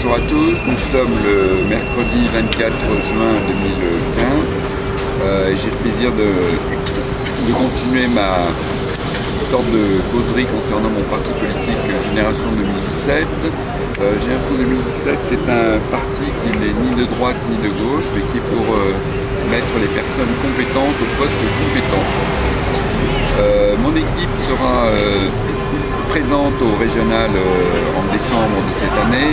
bonjour à tous, nous sommes le mercredi 24 juin 2015 et j'ai le plaisir de continuer ma sorte de causerie concernant mon parti politique Génération 2017. Génération 2017 est un parti qui n'est ni de droite ni de gauche, mais qui est pour mettre les personnes compétentes au poste compétent. Mon équipe sera présente au régional en décembre de cette année,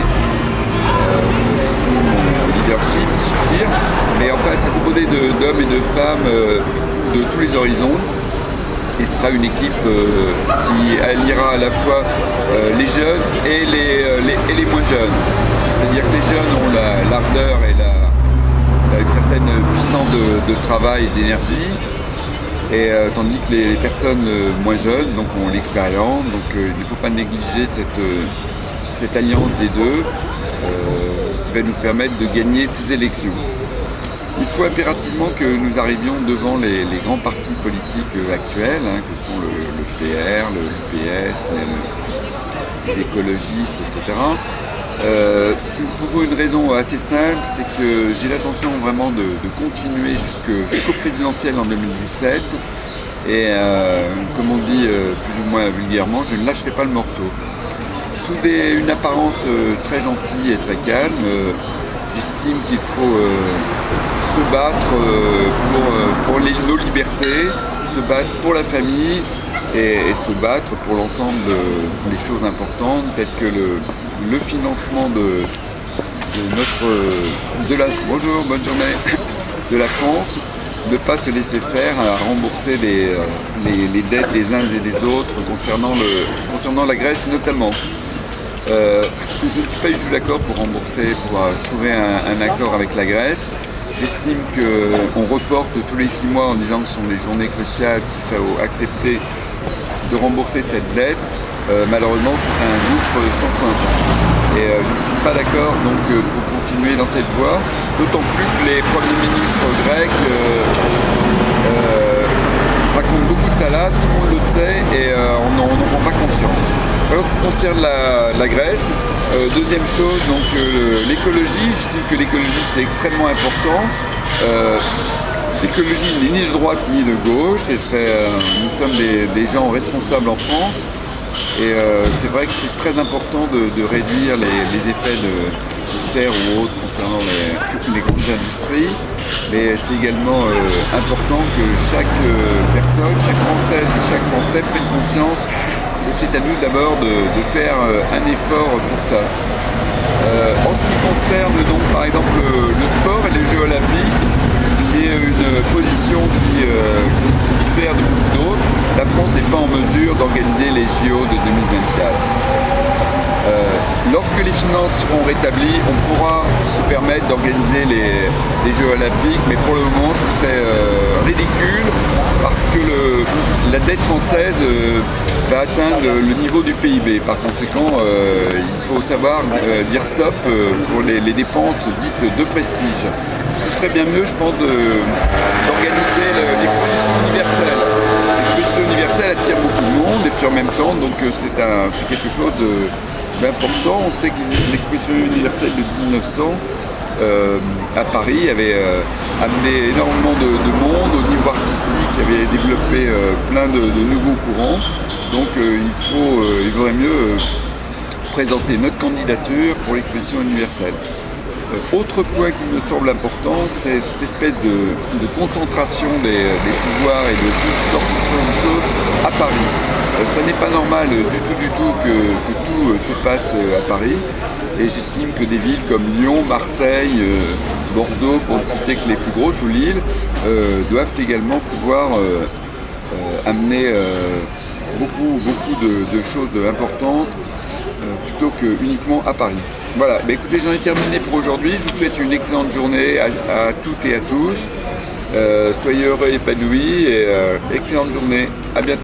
sous mon leadership si je puis dire, mais enfin ça sera composé d'hommes et de femmes de tous les horizons, et ce sera une équipe qui alliera à la fois les jeunes et les moins jeunes, c'est-à-dire que les jeunes ont l'ardeur et une certaine puissance de travail et d'énergie, et tandis que les personnes moins jeunes donc ont l'expérience, donc il ne faut pas négliger cette alliance des deux qui va nous permettre de gagner ces élections. Il faut impérativement que nous arrivions devant les grands partis politiques actuels, que sont le PR, le l'UPS, les écologistes, etc. Pour une raison assez simple, c'est que j'ai l'intention vraiment de continuer jusqu'au présidentiel en 2017 et comme on dit plus ou moins vulgairement, je ne lâcherai pas le morceau. Sous une apparence très gentille et très calme, j'estime qu'il faut se battre pour nos libertés, se battre pour la famille et se battre pour l'ensemble des choses importantes telles que le financement bonjour, bonne journée, de la France, ne pas se laisser faire à rembourser les dettes des uns et des autres concernant la Grèce notamment. Je ne suis pas du tout d'accord pour trouver un accord avec la Grèce. J'estime qu'on reporte tous les 6 mois en disant que ce sont des journées cruciales qu'il faut accepter de rembourser cette dette. Malheureusement, c'est un gouffre sans fin. Et je ne suis pas d'accord donc pour continuer dans cette voie, d'autant plus que les premiers ministres grecs racontent beaucoup de salade, tout le monde le sait et on n'en prend pas conscience. Alors, ce qui concerne la Grèce, deuxième chose, donc l'écologie, j'estime que l'écologie c'est extrêmement important. L'écologie n'est ni de droite ni de gauche, et nous sommes des gens responsables en France. Et c'est vrai que c'est très important de réduire les effets de serre ou autres concernant les grandes industries, mais c'est également important que chaque personne, chaque Française et chaque Français prenne conscience que c'est à nous d'abord de faire un effort pour ça. En ce qui concerne donc par exemple le sport et les Jeux Olympiques, qui est une position qui diffère de beaucoup d'autres, la France n'est pas en mesure d'organiser les JO de 2024. Lorsque les finances seront rétablies, on pourra se permettre d'organiser les Jeux Olympiques, mais pour le moment ce serait ridicule parce que la dette française va atteindre le niveau du PIB. Par conséquent, il faut savoir dire stop pour les dépenses dites de prestige. Ce serait bien mieux, je pense, d'organiser l'exposition universelle. L'exposition universelle attire beaucoup de monde et puis en même temps, donc c'est quelque chose d'important. On sait que l'exposition universelle de 1900 à Paris avait amené énormément de monde au niveau artistique, avait développé plein de nouveaux courants. Donc il vaudrait mieux présenter notre candidature pour l'exposition universelle. Autre point qui me semble important, c'est cette espèce de concentration des pouvoirs et de tout ce genre de choses à Paris. Ça n'est pas normal du tout que tout se passe à Paris. Et j'estime que des villes comme Lyon, Marseille, Bordeaux, pour ne citer que les plus grosses, ou Lille, doivent également pouvoir amener beaucoup de choses importantes plutôt que uniquement à Paris. Voilà, écoutez, j'en ai terminé pour aujourd'hui. Je vous souhaite une excellente journée à toutes et à tous. Soyez heureux et épanouis et excellente journée. À bientôt.